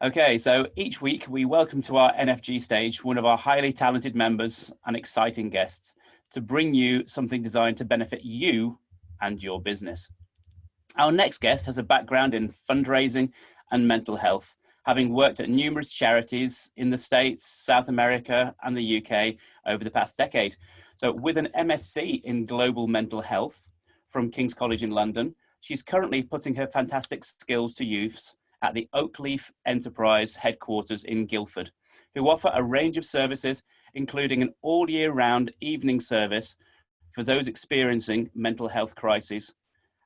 Okay, so each week we welcome to our NfG stage one of our highly talented members and exciting guests to bring you something designed to benefit you and your business. Our next guest has a background in fundraising and mental health, having worked at numerous charities in the States, South America, and the UK over the past decade. So with an MSc in global mental health from King's College in London, she's currently putting her fantastic skills to use at the Oakleaf Enterprise headquarters in Guildford, who offer a range of services, including an all year round evening service for those experiencing mental health crises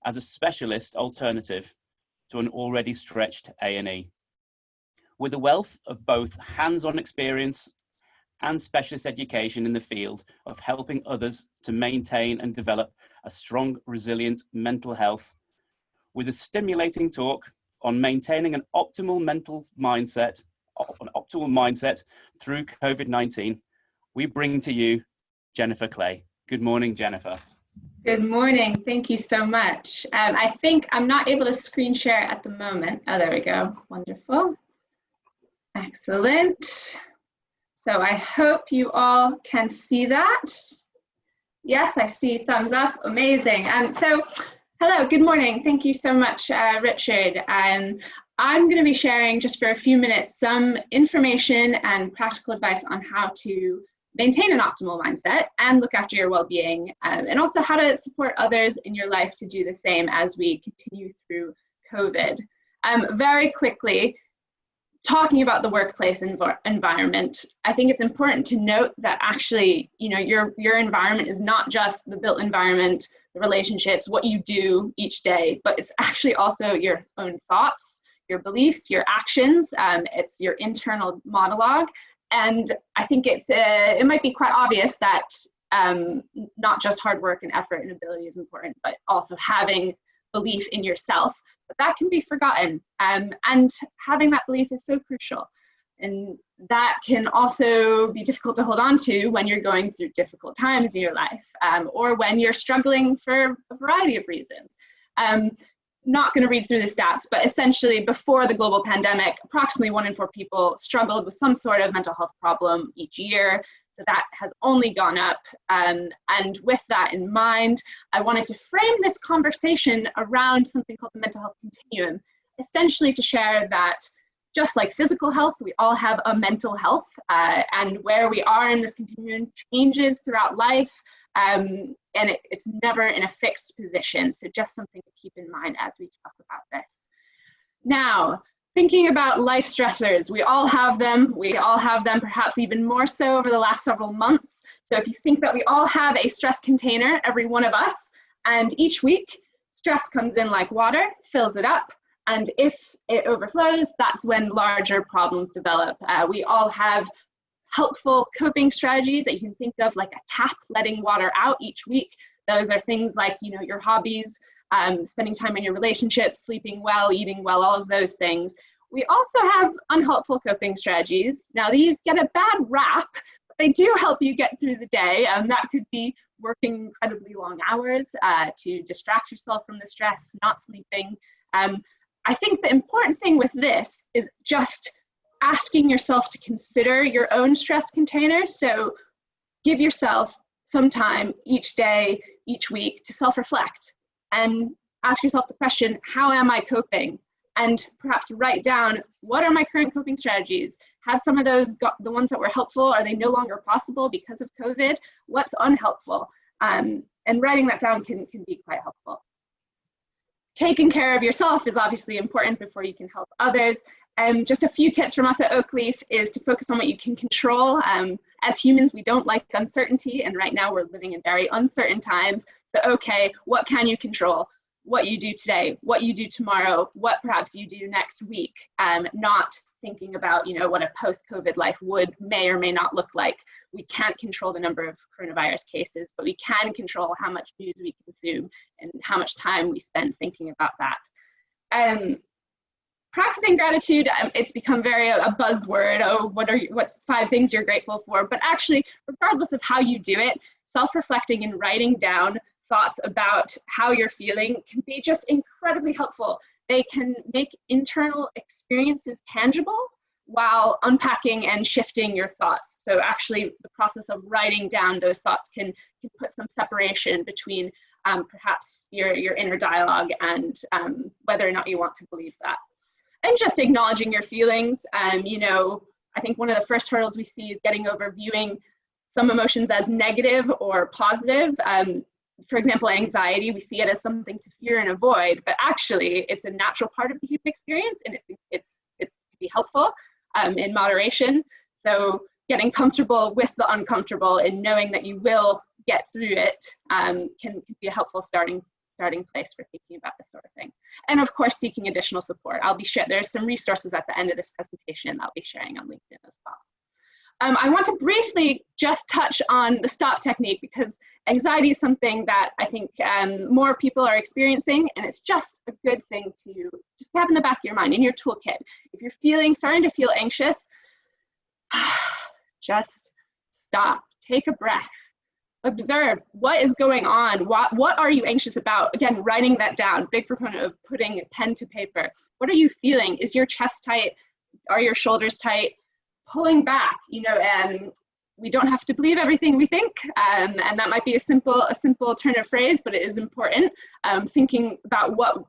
as a specialist alternative to an already stretched A&E. With a wealth of both hands-on experience and specialist education in the field of helping others to maintain and develop a strong, resilient mental health, with a stimulating talk on maintaining an optimal mindset through COVID-19, we bring to you Jennifer Clay. Good morning, Jennifer. Good morning. Thank you so much. I think I'm not able to screen share at the moment. Oh, there we go. Wonderful. Excellent. So I hope you all can see that. Yes, I see thumbs up. Amazing. Hello, good morning. Thank you so much, Richard. I'm going to be sharing just for a few minutes some information and practical advice on how to maintain an optimal mindset and look after your well-being, and also how to support others in your life to do the same as we continue through COVID. Very quickly, talking about the workplace environment, I think it's important to note that actually, your environment is not just the built environment, the relationships, what you do each day, but it's actually also your own thoughts, your beliefs, your actions. It's your internal monologue. And I think it might be quite obvious that not just hard work and effort and ability is important, but also having belief in yourself. But that can be forgotten. And having that belief is so crucial. And that can also be difficult to hold on to when you're going through difficult times in your life, or when you're struggling for a variety of reasons. Not going to read through the stats, but essentially before the global pandemic, approximately 1 in 4 people struggled with some sort of mental health problem each year. So that has only gone up. And with that in mind, I wanted to frame this conversation around something called the mental health continuum, essentially to share that just like physical health, we all have a mental health, and where we are in this continuum changes throughout life, and it's never in a fixed position. So just something to keep in mind as we talk about this. Now, thinking about life stressors, we all have them. We all have them perhaps even more so over the last several months. So if you think that we all have a stress container, every one of us, and each week stress comes in like water, fills it up. And if it overflows, that's when larger problems develop. We all have helpful coping strategies that you can think of, like a tap letting water out each week. Those are things like, your hobbies, spending time in your relationships, sleeping well, eating well, all of those things. We also have unhelpful coping strategies. Now, these get a bad rap, but they do help you get through the day. That could be working incredibly long hours to distract yourself from the stress, not sleeping. I think the important thing with this is just asking yourself to consider your own stress container. So give yourself some time each day, each week to self-reflect and ask yourself the question, how am I coping? And perhaps write down, what are my current coping strategies? Have some of those the ones that were helpful, are they no longer possible because of COVID? What's unhelpful? And writing that down can be quite helpful. Taking care of yourself is obviously important before you can help others. Just a few tips from us at Oakleaf is to focus on what you can control. As humans, we don't like uncertainty, and right now we're living in very uncertain times. So, okay, what can you control? What you do today, what you do tomorrow, what perhaps you do next week, not thinking about, what a post-COVID life may or may not look like. We can't control the number of coronavirus cases, but we can control how much news we consume and how much time we spend thinking about that. Practicing gratitude, it's become very a buzzword. Oh, what's 5 things you're grateful for? But actually, regardless of how you do it, self-reflecting and writing down thoughts about how you're feeling can be just incredibly helpful They can make internal experiences tangible while unpacking and shifting your thoughts. So actually the process of writing down those thoughts can put some separation between perhaps your inner dialogue and whether or not you want to believe that. And just acknowledging your feelings. You know, I think one of the first hurdles we see is getting over viewing some emotions as negative or positive. For example, anxiety, we see it as something to fear and avoid, but actually it's a natural part of the human experience, and it's to be helpful in moderation. So getting comfortable with the uncomfortable and knowing that you will get through it can be a helpful starting place for thinking about this sort of thing. And of course, seeking additional support. There's some resources at the end of this presentation that I'll be sharing on LinkedIn as well. I want to briefly just touch on the STOP technique, because anxiety is something that I think more people are experiencing, and it's just a good thing to just have in the back of your mind, in your toolkit. If you're starting to feel anxious, just stop, take a breath, observe what is going on. What are you anxious about? Again, writing that down, big proponent of putting pen to paper. What are you feeling? Is your chest tight? Are your shoulders tight? Pulling back, you know, and we don't have to believe everything we think, and that might be a simple turn of phrase, but it is important. Thinking about what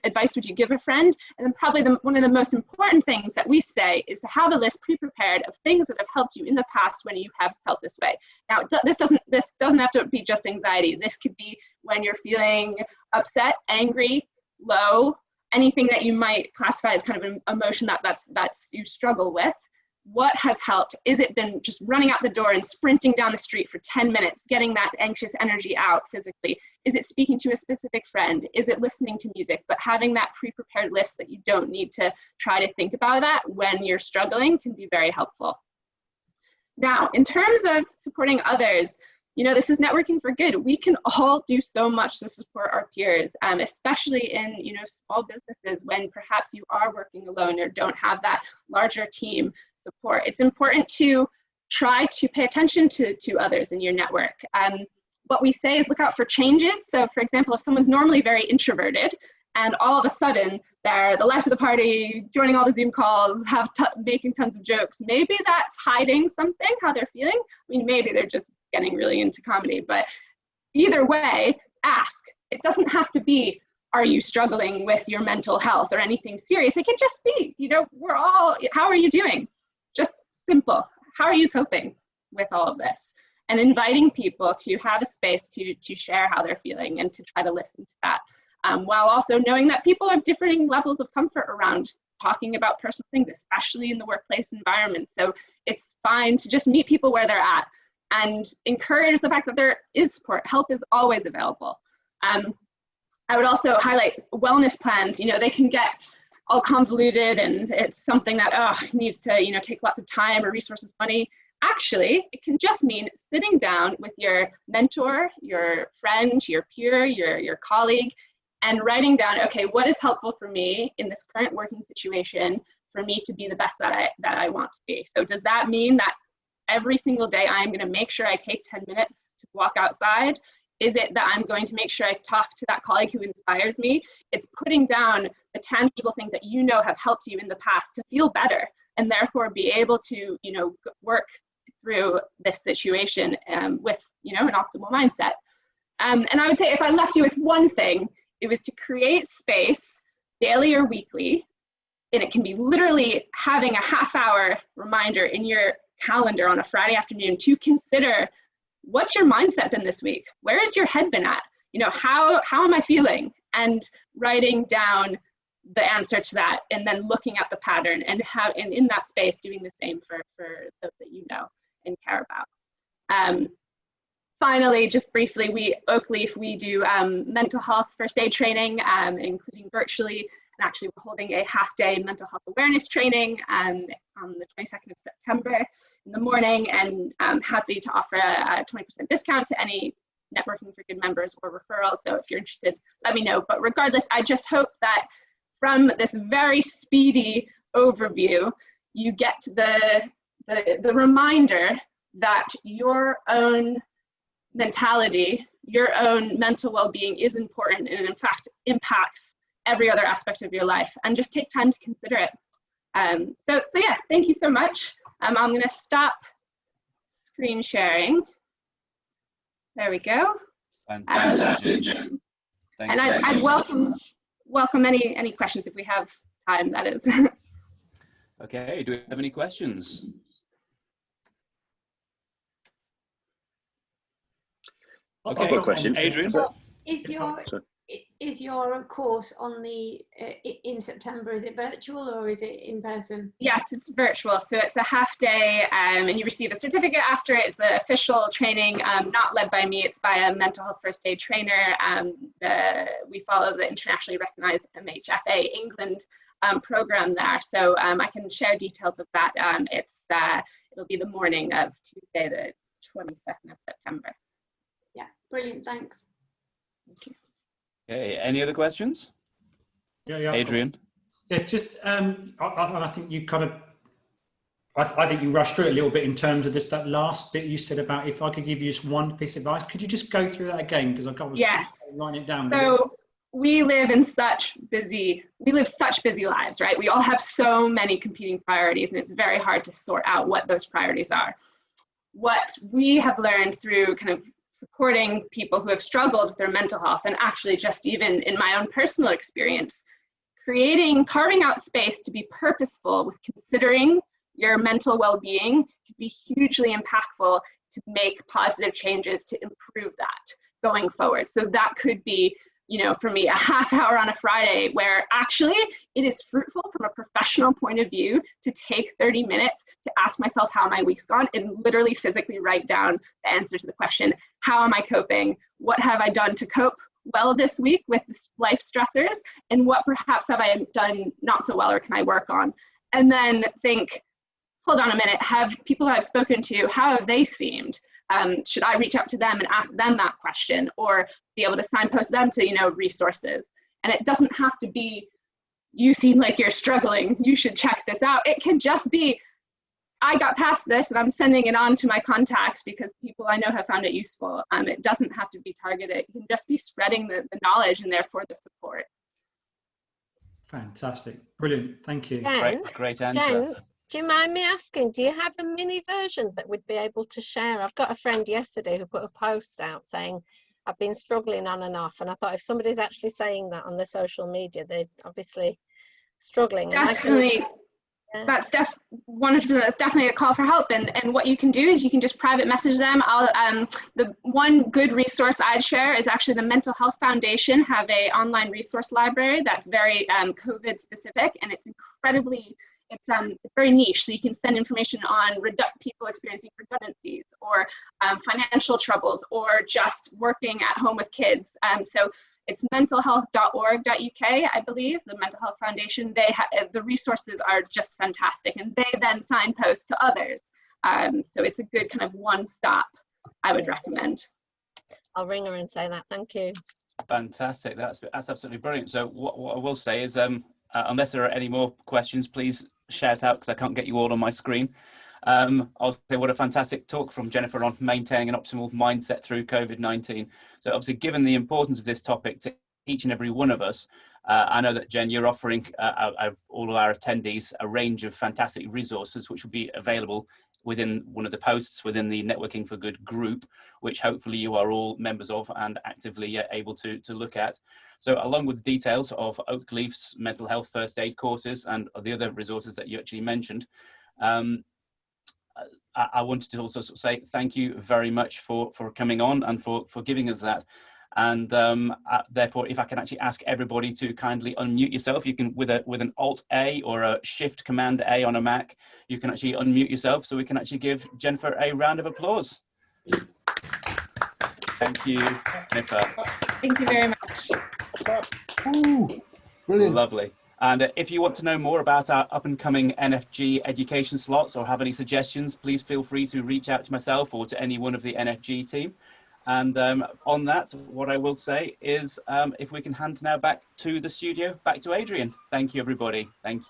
advice would you give a friend, and then probably one of the most important things that we say is to have a list pre-prepared of things that have helped you in the past when you have felt this way. Now, this doesn't have to be just anxiety. This could be when you're feeling upset, angry, low, anything that you might classify as kind of an emotion that's you struggle with. What has helped? Is it been just running out the door and sprinting down the street for 10 minutes, getting that anxious energy out physically? Is it speaking to a specific friend? Is it listening to music? But having that pre-prepared list that you don't need to try to think about that when you're struggling can be very helpful. Now, in terms of supporting others, you know, this is networking for good. We can all do so much to support our peers, especially in, you know, small businesses when perhaps you are working alone or don't have that larger team support. It's important to try to pay attention to others in your network. What we say is look out for changes. So for example, if someone's normally very introverted and all of a sudden they're the life of the party, joining all the Zoom calls, making tons of jokes, maybe that's hiding something, how they're feeling. I mean, maybe they're just getting really into comedy, but either way, ask. It doesn't have to be, are you struggling with your mental health or anything serious? It can just be, you know, how are you doing? Just simple. How are you coping with all of this? And inviting people to have a space to share how they're feeling and to try to listen to that, while also knowing that people have differing levels of comfort around talking about personal things, especially in the workplace environment. So it's fine to just meet people where they're at and encourage the fact that there is support. Help is always available. I would also highlight wellness plans. You know, they can get all convoluted and it's something that needs to, you know, take lots of time or resources, money. Actually, it can just mean sitting down with your mentor, your friend, your peer, your colleague, and writing down, okay, what is helpful for me in this current working situation for me to be the best that I want to be? So does that mean that every single day I'm going to make sure I take 10 minutes to walk outside? Is it that I'm going to make sure I talk to that colleague who inspires me? It's putting down the tangible things that you know have helped you in the past to feel better and therefore be able to, you know, work through this situation with, you know, an optimal mindset. And I would say if I left you with one thing, it was to create space daily or weekly, and it can be literally having a half-hour reminder in your calendar on a Friday afternoon to consider, what's your mindset been this week? Where has your head been at? You know, how am I feeling? And writing down the answer to that, and then looking at the pattern and in that space doing the same for those that you know and care about. Finally, just briefly, Oakleaf, we do mental health first aid training, including virtually. And actually, we're holding a half-day mental health awareness training on the 22nd of September in the morning, and I'm happy to offer a 20% discount to any Networking for Good members or referrals. So if you're interested, let me know. But regardless, I just hope that from this very speedy overview, you get the reminder that your own mentality, your own mental well-being is important, and in fact impacts every other aspect of your life, and just take time to consider it. So yes, thank you so much. I'm going to stop screen sharing. There we go. Fantastic. And I'd welcome any questions if we have time, that is. Okay, do we have any questions? Okay, I've got a question. Adrian. Is your course on the in September, is it virtual or is it in person? Yes, it's virtual. So it's a half day and you receive a certificate after it. It's an official training, not led by me. It's by a mental health first aid trainer. We follow the internationally recognized MHFA England program there. So I can share details of that. It'll be the morning of Tuesday, the 22nd of September. Yeah, brilliant, thanks. Thank you. Okay, any other questions? Yeah, Adrian. Yeah, just I think you kind of, I think you rushed through it a little bit in terms of that last bit you said about if I could give you just one piece of advice. Could you just go through that again? Because I can't write it down. So we live such busy lives, right? We all have so many competing priorities, and it's very hard to sort out what those priorities are. What we have learned through kind of supporting people who have struggled with their mental health, and actually just even in my own personal experience, carving out space to be purposeful with considering your mental well-being can be hugely impactful to make positive changes to improve that going forward. So that could be, for me, a half hour on a Friday where actually it is fruitful from a professional point of view to take 30 minutes to ask myself how my week's gone and literally physically write down the answer to the question, how am I coping? What have I done to cope well this week with life stressors? And what perhaps have I done not so well or can I work on? And then think, hold on a minute, have people I've spoken to, how have they seemed? Should I reach out to them and ask them that question, or be able to signpost them to, resources? And it doesn't have to be, you seem like you're struggling, you should check this out. It can just be, I got past this and I'm sending it on to my contacts because people I know have found it useful. It doesn't have to be targeted. It can just be spreading the knowledge and therefore the support. Fantastic. Brilliant. Thank you. Great answer. Jen, do you mind me asking, do you have a mini version that we'd be able to share? I've got a friend yesterday who put a post out saying, I've been struggling on and off. And I thought if somebody's actually saying that on the social media, they're obviously struggling. Definitely. That's 100%. That's definitely a call for help. And what you can do is you can just private message them. The one good resource I'd share is actually the Mental Health Foundation have a online resource library that's very COVID specific, and it's very niche. So you can send information on people experiencing redundancies or financial troubles or just working at home with kids. So it's mentalhealth.org.uk, I believe, the Mental Health Foundation. The resources are just fantastic, and they then signpost to others. So it's a good kind of one-stop, I would recommend. I'll ring her and say that. Thank you. Fantastic. That's absolutely brilliant. So what I will say is, unless there are any more questions, please shout out because I can't get you all on my screen. I'll say what a fantastic talk from Jennifer on maintaining an optimal mindset through COVID-19. So obviously, given the importance of this topic to each and every one of us, I know that, Jen, you're offering all of our attendees a range of fantastic resources which will be available within one of the posts within the Networking for Good group, which hopefully you are all members of and actively able to look at. So along with the details of Oakleaf's mental health first aid courses and the other resources that you actually mentioned, I wanted to also say thank you very much for coming on and for giving us that. And therefore, if I can actually ask everybody to kindly unmute yourself, you can with an Alt-A or a Shift Command-A on a Mac, you can actually unmute yourself so we can actually give Jennifer a round of applause. Thank you, Jennifer. Thank you very much. Ooh, brilliant. Lovely. And if you want to know more about our up-and-coming NfG education slots or have any suggestions, please feel free to reach out to myself or to any one of the NfG team. And on that, what I will say is if we can hand now back to the studio, back to Adrian. Thank you, everybody. Thank you.